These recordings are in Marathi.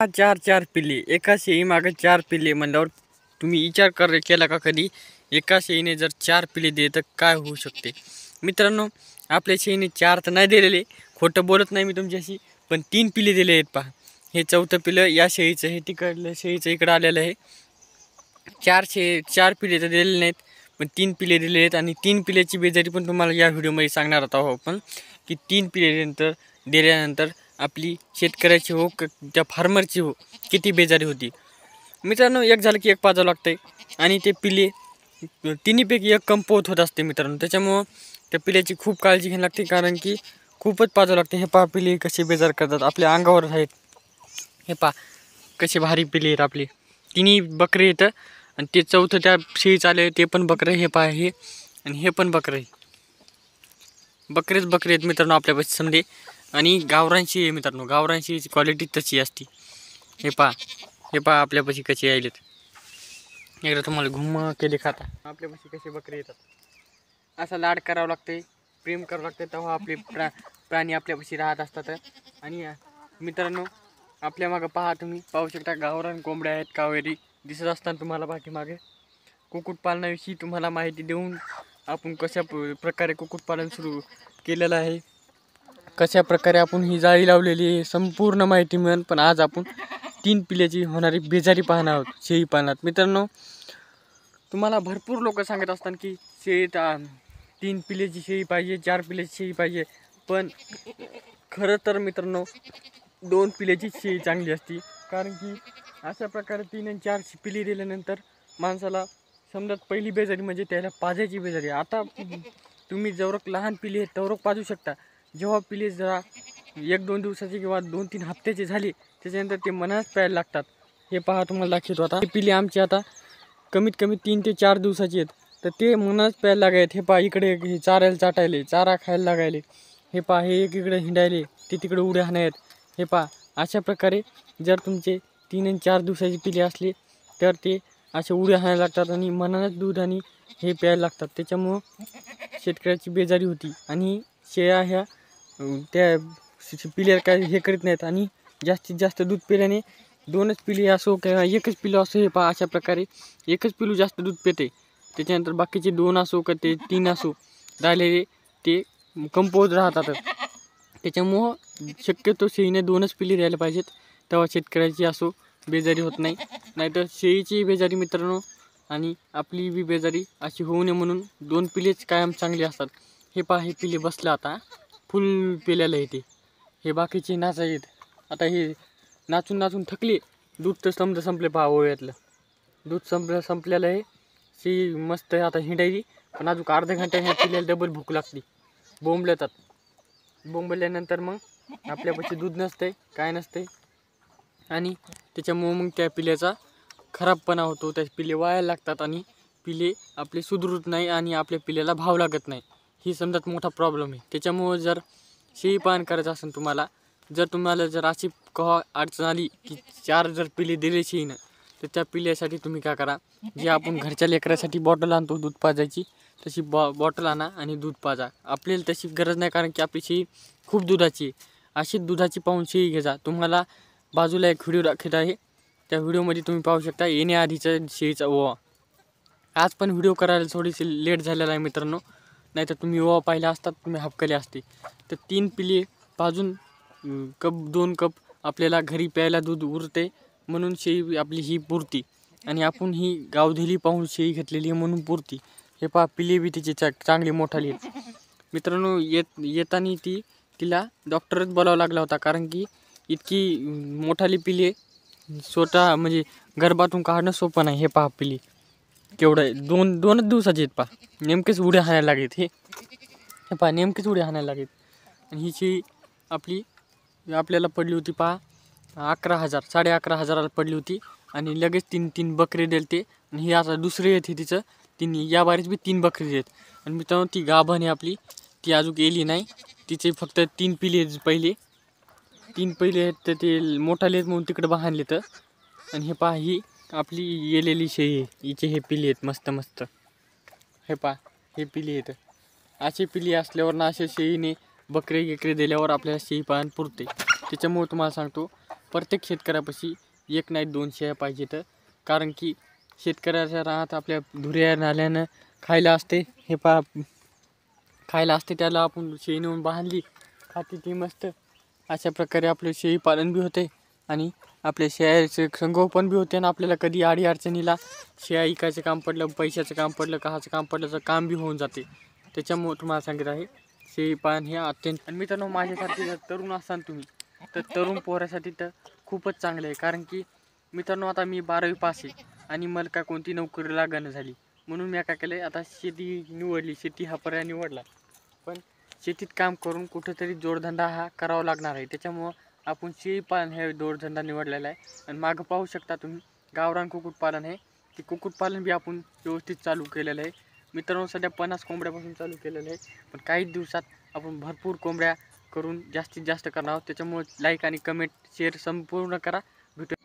चार चार पिल्ले एका शेळीमागे 4 पिल्ले म्हणल्यावर तुम्ही विचार केला का कधी एका शेळीने जर 4 पिल्ले दिले तर काय होऊ शकते. मित्रांनो, आपल्या शेळीने 4 तर नाही दिलेले, खोटं बोलत नाही मी तुमच्याशी, पण 3 पिल्ले दिले आहेत. पहा, हे 4थं पिल्लं या शेळीचं, हे तिकडलं शेळीचं इकडं आलेलं आहे. 4 पिल्ले तर दिलेले नाहीत, पण 3 पिल्ले दिले आहेत. आणि 3 पिल्ल्याची बेजारी पण तुम्हाला या व्हिडिओमध्ये सांगणार आहोत आपण, की 3 पिल्ले दिल्यानंतर आपली शेतकऱ्याची हो त्या फार्मरची हो किती बेजारी होती. मित्रांनो, एक झालं की एक पाजावं लागतंय आणि ते पिल्ले तिन्हीपैकी एक कमकुवत होत असते मित्रांनो. त्याच्यामुळं त्या पिल्ल्याची खूप काळजी घ्यावी लागते, कारण की खूपच पाजावं लागते. हे पहा पिल्ले कसे बेजार करतात, आपल्या अंगावर आहेत. हे पहा कसे भारी पिल्ले आहेत आपले, तिन्ही बकरे येतं. आणि ते 4थं त्या शेळी चालू ते पण बकरे. हे पहा, हे आणि हे पण बकरे, बकरे आहेत मित्रांनो आपल्यापाशी समजे. आणि गावरान शेळी आहे मित्रांनो, गावरान शेळीची क्वालिटी तशी असते. हे पहा आपल्यापाशी कसे यायलेत. एकदा तुम्हाला घुम केले खाता आपल्यापाशी कसे बकरे येतात. असा लाड करावं लागते, प्रेम करावं लागते, तेव्हा आपले प्राणी आपल्यापाशी राहत असतात. आणि मित्रांनो, आपल्या मागं पहा, तुम्ही पाहू शकता गावरान कोंबड्या आहेत, कावेरी दिसत असताना तुम्हाला पाठीमागे. कुक्कुटपालनाविषयी तुम्हाला माहिती देऊन आपण कशा प्रकारे कुक्कुटपालन सुरू केलेलं आहे, कशा प्रकारे आपण ही जाळी लावलेली आहे, संपूर्ण माहिती मिळेल. पण आज आपण 3 पिल्ल्याची होणारी बेजारी पाहणार आहोत शेळी पालनात. मित्रांनो, तुम्हाला भरपूर लोक सांगत असतात की शेळीत 3 पिल्ल्याची शेळी पाहिजे, 4 पिल्ल्याची शेळी पाहिजे. पण खरं तर मित्रांनो, 2 पिल्ल्याची शेळी चांगली असते. कारण की अशा प्रकारे 3 आणि 4 पिल्ली दिल्यानंतर माणसाला समजत पहिली बेजारी म्हणजे त्याला पाजायची बेजारी. आता तुम्ही जेवढं लहान पिल्ले आहेत तेवढं पाजू शकता. जेव्हा पिल्ले जरा 1-2 दिवसाचे किंवा 2-3 हप्त्याचे झाले, त्याच्यानंतर ते मनाच प्यायला लागतात. हे पहा तुम्हाला दाखवतो. आता हे पिल्ले आमचे आता कमीत कमी 3 ते 4 दिवसाचे आहेत, तर ते मनाच प्यायला लागायत. हे पहा इकडे हे चाटायले, चारा खायला लागायले. हे पहा हे एक इकडे हिंडायले, ते तिकडे उड्या हाणायत. हे पहा अशा प्रकारे जर तुमचे 3 आणि 4 दिवसाचे पिल्ले असले तर ते असे उड्या हाणायला लागतात आणि मनानच दूध आणि हे प्यायला लागतात. त्याच्यामुळं शेतकऱ्याची बेजारी होती. आणि शेळ्या ह्या त्या पिल्ले काय हे करीत नाहीत, आणि जास्तीत जास्त दूध पिल्याने 2च पिल्ले असो किंवा 1च पिल्लू असो, हे पहा अशा प्रकारे 1च पिल्लू जास्त दूध पिते. त्याच्यानंतर बाकीचे 2 असो का ते 3 असो राहिलेले ते कंपोज राहतात. त्याच्यामुळं शक्यतो शेळीने 2च पिल्ले द्यायला पाहिजेत, तेव्हा शेतकऱ्याची असो बेजारी होत नाही. नाहीतर शेळीची बेजारी मित्रांनो आणि आपली बी बेजारी अशी होऊ नये म्हणून 2 पिल्लेच कायम चांगले असतात. हे पहा हे पिल्ले बसलं आता फुल पेल्याला येते. हे बाकीचे नाचायत. आता हे नाचून थकले, दूध तर संपले. पहा ओव्यातलं दूध संपलेलं आहे. शेळी मस्त आहे आता हिंडायची, पण अजून अर्ध्या घंट्याने ह्या पिल्ल्याला डबल भूक लागते. बोंबल्यानंतर मग आपल्यापाशी दूध नसते, काय नसते. आणि त्याच्यामुळं मग त्या पिल्ल्याचा खराबपणा होतो, त्या पिल्ले वायाला लागतात आणि पिल्ले आपले सुधरत नाही आणि आपल्या पिल्ल्याला भाव लागत नाही. ही समजात मोठा प्रॉब्लेम आहे. त्याच्यामुळं जर शेळी पालन करायचं असेल तुम्हाला जर अशी केव्हा अडचण आली की 4 जर पिल्ले दिले शेळीनं, तर त्या पिल्ल्यासाठी तुम्ही काय करा, जे आपण घरच्या लेकरासाठी बॉटल आणतो दूध पाजायची, तशी बॉटल आणा आणि दूध पाजा. आपल्याला तशी गरज नाही, कारण की आपली शेळी खूप दुधाची आहे. अशी दुधाची पाहून शेळी घ्या. तुम्हाला बाजूला एक व्हिडिओ दाखवत आहे, त्या व्हिडिओमध्ये तुम्ही पाहू शकता येण्याआधीचा शेळीचा ओवा. आज पण व्हिडिओ करायला थोडीशी लेट झालेला आहे मित्रांनो, नाहीतर तुम्ही ओवा पाहिला असतात, तुम्ही हपकले असते. तर 3 पिल्ले पाजून 2 कप आपल्याला घरी प्यायला दूध उरते, म्हणून शेळी आपली ही पुरती. आणि आपण ही गावधेली पाहून शेळी घेतलेली आहे म्हणून पुरती. हे पहा पिल्ले बी तिचे चांगले मोठाले आहेत मित्रांनो. येताना तिला डॉक्टरच बोलावा लागला होता, कारण की इतकी मोठाली पिल्ले स्वतः म्हणजे गर्भातून काढणं सोपं नाही. हे पहा पिल्ले केवढं आहे, 2च दिवसाचे आहेत. पहा नेमकेच उड्या हाणायला लागेल. हे पहा नेमकेच उड्या हाणायला लागेल. आणि ही शेळी आपल्याला पडली होती पहा 11,000 11,500 पडली होती. आणि लगेच 3 बकरे दिलते. आणि ही आता दुसरी येते तिचं 3, या बारीच बी 3 बकरी आहेत. आणि मित्रांनो ती गाभण आहे आपली, ती अजून येली नाही. तिचे फक्त 3 पिल्ले आहेत, 3 पहिले आहेत, तर ते मोठाले आहेत म्हणून तिकडे बांधले तर. आणि हे पहा ही आपली येलेली शेळी आहे, हिचे हे पिल्ले आहेत मस्त. हे पहा हे पिल्ले आहेत. असे पिल्ले असल्यावर ना अशा शेळीने बकरे दिल्यावर आपल्याला शेळी पालन पुरते. त्याच्यामुळे तुम्हाला सांगतो प्रत्येक शेतकऱ्यापाशी एक नाही 2 शेळ्या पाहिजेत, कारण की शेतकऱ्याच्या रानात आपल्या धुऱ्या नाल्यानं खायला असते. हे पहा खायला असते, त्याला आपण शेळी नेऊन बांधली खाती ती मस्त. अशा प्रकारे आपलं शेळी पालन बी होते आणि आपल्या शेळ्याचं संगोपन बी होते. आणि आपल्याला कधी अडी अडचणीला शेळ्या इकायचं काम पडलं, पैशाचं काम पडलं, काहाचं काम पडलं तर काम बी होऊन जाते. त्याच्यामुळे तुम्हाला सांगत आहे शेळी पालन हे अत्यंत. आणि मित्रांनो, माझ्यासारखे जर तरुण असाल तुम्ही तर तरुण पोरासाठी तर खूपच चांगलं आहे. कारण की मित्रांनो, आता मी 12वी पास आहे आणि मला काय कोणती नोकरी लागणं झाली, म्हणून मी काय केलं, आता शेती निवडली. शेती हा पर्याय निवडला, पण शेतीत काम करून कुठेतरी जोडधंदा हा करावा लागणार आहे. त्याच्यामुळं आपण शेळी पालन हे जोडधंदा निवडलेला आहे. आणि मागं पाहू शकता तुम्ही गावरान कुक्कुटपालन आहे, ते कुक्कुटपालन बी आपण व्यवस्थित चालू केलेलं आहे. मित्रांनो, सध्या 50 कोंबड्यापासून चालू केलेलं आहे, पण काही दिवसात आपण भरपूर कोंबड्या करून जास्तीत जास्त करणार आहोत. त्याच्यामुळे लाईक आणि कमेंट शेअर संपूर्ण करा.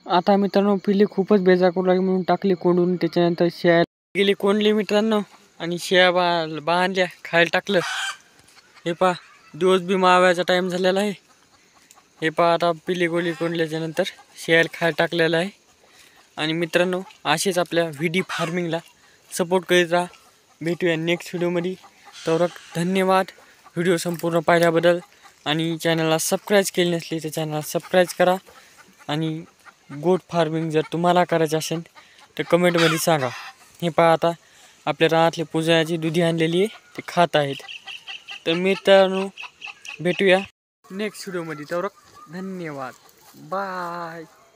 आता मित्रांनो, पिल्ली खूपच बेजार करू लागली म्हणून टाकली कोंडून. त्याच्यानंतर शेळ्या गेली कोंडली मित्रांनो, आणि शेळ्या बांधल्या खायला टाकलं. हे पहा दिवस बी माव्याचा टाईम झालेला आहे. हे पहा आता पिल्ली गोली कोंडल्याच्या नंतर शेळ्याला खायला टाकलेलं आहे. आणि मित्रांनो, असेच आपल्या व्हीडी फार्मिंगला सपोर्ट करीत राहा. भेटूया नेक्स्ट व्हिडिओमध्ये. तर धन्यवाद व्हिडिओ संपूर्ण पाहिल्याबद्दल. आणि चॅनलला सबस्क्राईब केले नसले तर चॅनलला सबस्क्राईब करा. आणि गोट फार्मिंग जर तुम्हाला करायचं असेल तर कमेंटमध्ये सांगा. हे पहा आता आपल्या रानातली पुजाची दुधी आणलेली आहे, ते खात आहेत. तर मित्रांनो, भेटूया नेक्स्ट व्हिडिओमध्ये. तर धन्यवाद, बाय.